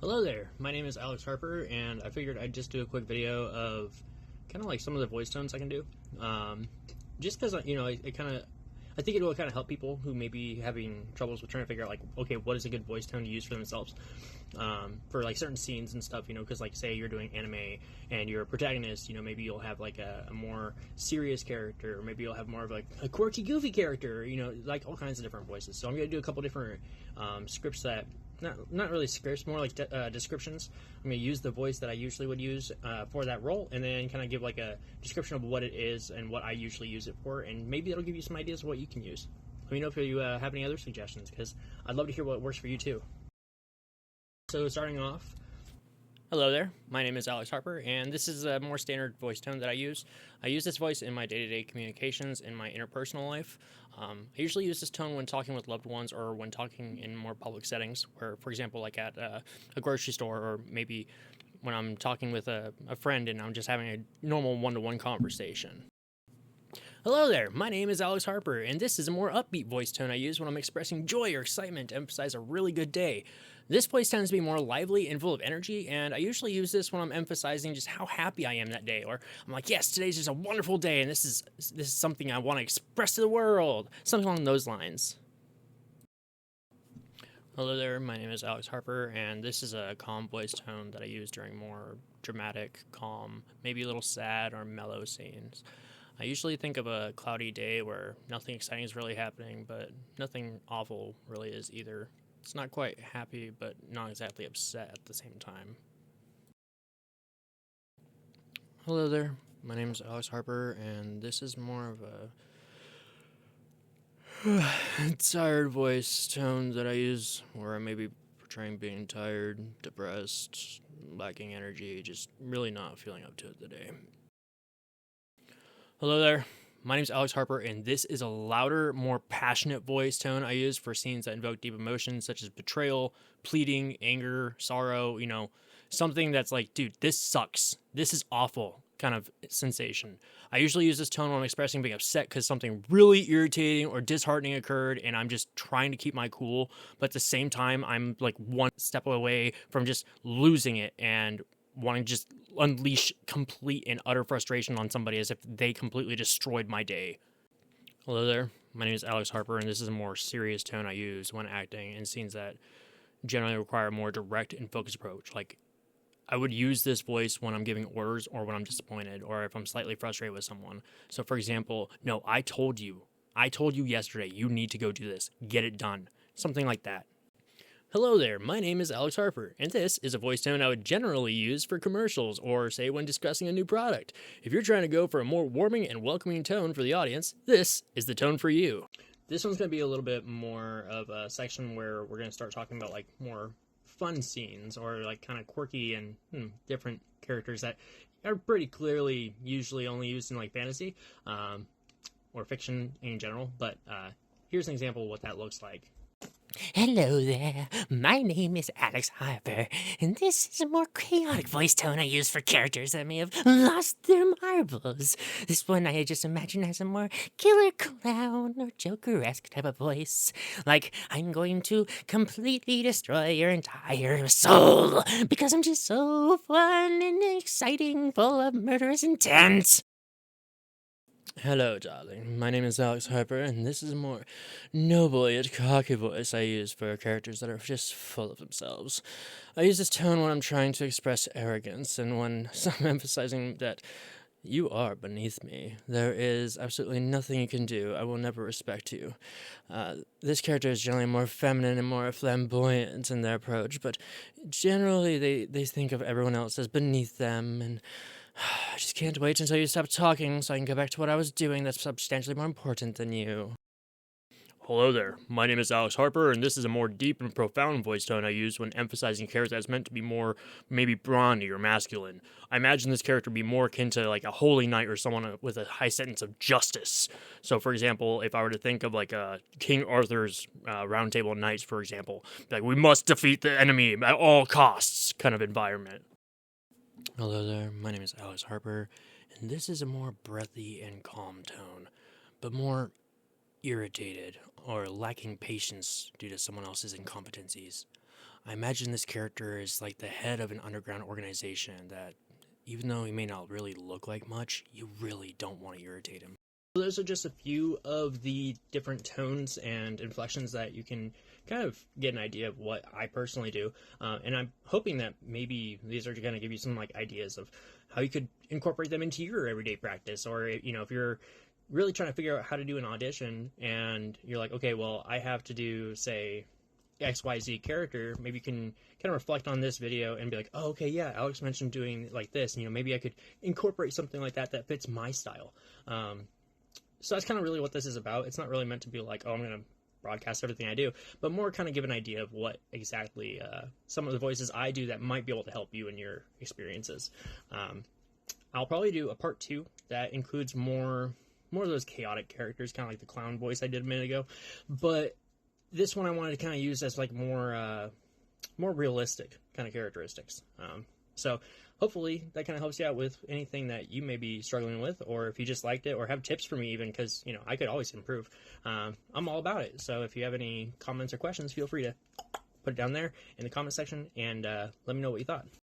Hello there, my name is Alex Harper, and I figured I'd just do a quick video of kind of like some of the voice tones I can do. Just because, I think it will kind of help people who may be having troubles with trying to figure out, like, okay, what is a good voice tone to use for themselves for like certain scenes and stuff, because like say you're doing anime and you're a protagonist, maybe you'll have like a more serious character, or maybe you'll have more of like a quirky, goofy character, like all kinds of different voices. So I'm going to do a couple different scripts that not really scripts, more like descriptions. I'm going to use the voice that I usually would use for that role, and then kind of give like a description of what it is and what I usually use it for, and maybe it'll give you some ideas of what you can use. Let me know if you have any other suggestions, because I'd love to hear what works for you too. So starting off, hello there, my name is Alex Harper, and this is a more standard voice tone that I use. I use this voice in my day-to-day communications, in my interpersonal life. I usually use this tone when talking with loved ones or when talking in more public settings, where, for example, like at a grocery store, or maybe when I'm talking with a friend and I'm just having a normal one-to-one conversation. Hello there, my name is Alex Harper, and this is a more upbeat voice tone I use when I'm expressing joy or excitement to emphasize a really good day. This voice tends to be more lively and full of energy, and I usually use this when I'm emphasizing just how happy I am that day, or I'm like, yes, today's just a wonderful day, and this is something I want to express to the world, something along those lines. Hello there, my name is Alex Harper, and this is a calm voice tone that I use during more dramatic, calm, maybe a little sad or mellow scenes. I usually think of a cloudy day where nothing exciting is really happening, but nothing awful really is either. It's not quite happy, but not exactly upset at the same time. Hello there, my name is Alex Harper, and this is more of a tired voice tone that I use, where I may be portraying being tired, depressed, lacking energy, just really not feeling up to it today. Hello there, my name is Alex Harper, and this is a louder, more passionate voice tone I use for scenes that invoke deep emotions such as betrayal, pleading, anger, sorrow, something that's like, dude, this sucks, this is awful kind of sensation. I usually use this tone when I'm expressing being upset because something really irritating or disheartening occurred, and I'm just trying to keep my cool, but at the same time, I'm like one step away from just losing it and wanting to just unleash complete and utter frustration on somebody as if they completely destroyed my day. Hello there, my name is Alex Harper, and this is a more serious tone I use when acting in scenes that generally require a more direct and focused approach. Like, I would use this voice when I'm giving orders, or when I'm disappointed, or if I'm slightly frustrated with someone. So, for example, no, I told you yesterday, you need to go do this. Get it done. Something like that. Hello there, my name is Alex Harper, and this is a voice tone I would generally use for commercials, or say when discussing a new product. If you're trying to go for a more warming and welcoming tone for the audience, this is the tone for you. This one's going to be a little bit more of a section where we're going to start talking about like more fun scenes, or like kind of quirky and different characters that are pretty clearly usually only used in like fantasy or fiction in general. But here's an example of what that looks like. Hello there, my name is Alex Harper, and this is a more chaotic voice tone I use for characters that may have lost their marbles. This one I just imagine has a more killer clown or Joker-esque type of voice. Like, I'm going to completely destroy your entire soul, because I'm just so fun and exciting, full of murderous intent. Hello, darling. My name is Alex Harper, and this is a more noble yet cocky voice I use for characters that are just full of themselves. I use this tone when I'm trying to express arrogance, and when I'm emphasizing that you are beneath me. There is absolutely nothing you can do. I will never respect you. This character is generally more feminine and more flamboyant in their approach, but generally they think of everyone else as beneath them, and I just can't wait until you stop talking so I can go back to what I was doing that's substantially more important than you. Hello there, my name is Alex Harper, and this is a more deep and profound voice tone I use when emphasizing characters that's meant to be more, maybe brawny or masculine. I imagine this character to be more akin to like a holy knight or someone with a high sense of justice. So, for example, if I were to think of like King Arthur's Round Table Knights, for example, like we must defeat the enemy at all costs kind of environment. Hello there, my name is Alex Harper, and this is a more breathy and calm tone, but more irritated or lacking patience due to someone else's incompetencies. I imagine this character is like the head of an underground organization that, even though he may not really look like much, you really don't want to irritate him. Those are just a few of the different tones and inflections that you can kind of get an idea of what I personally do. And I'm hoping that maybe these are going to give you some like ideas of how you could incorporate them into your everyday practice. Or, you know, if you're really trying to figure out how to do an audition and you're like, okay, well, I have to do, say, XYZ character, maybe you can kind of reflect on this video and be like, oh, okay, yeah, Alex mentioned doing like this, and, you know, maybe I could incorporate something like that that fits my style. So that's kind of really what this is about. It's not really meant to be like, oh, I'm going to broadcast everything I do, but more kind of give an idea of what exactly some of the voices I do that might be able to help you in your experiences. I'll probably do a part 2 that includes more of those chaotic characters, kind of like the clown voice I did a minute ago. But this one I wanted to kind of use as like more realistic kind of characteristics. So hopefully that kind of helps you out with anything that you may be struggling with, or if you just liked it or have tips for me even, because, you know, I could always improve. I'm all about it. So if you have any comments or questions, feel free to put it down there in the comment section and let me know what you thought.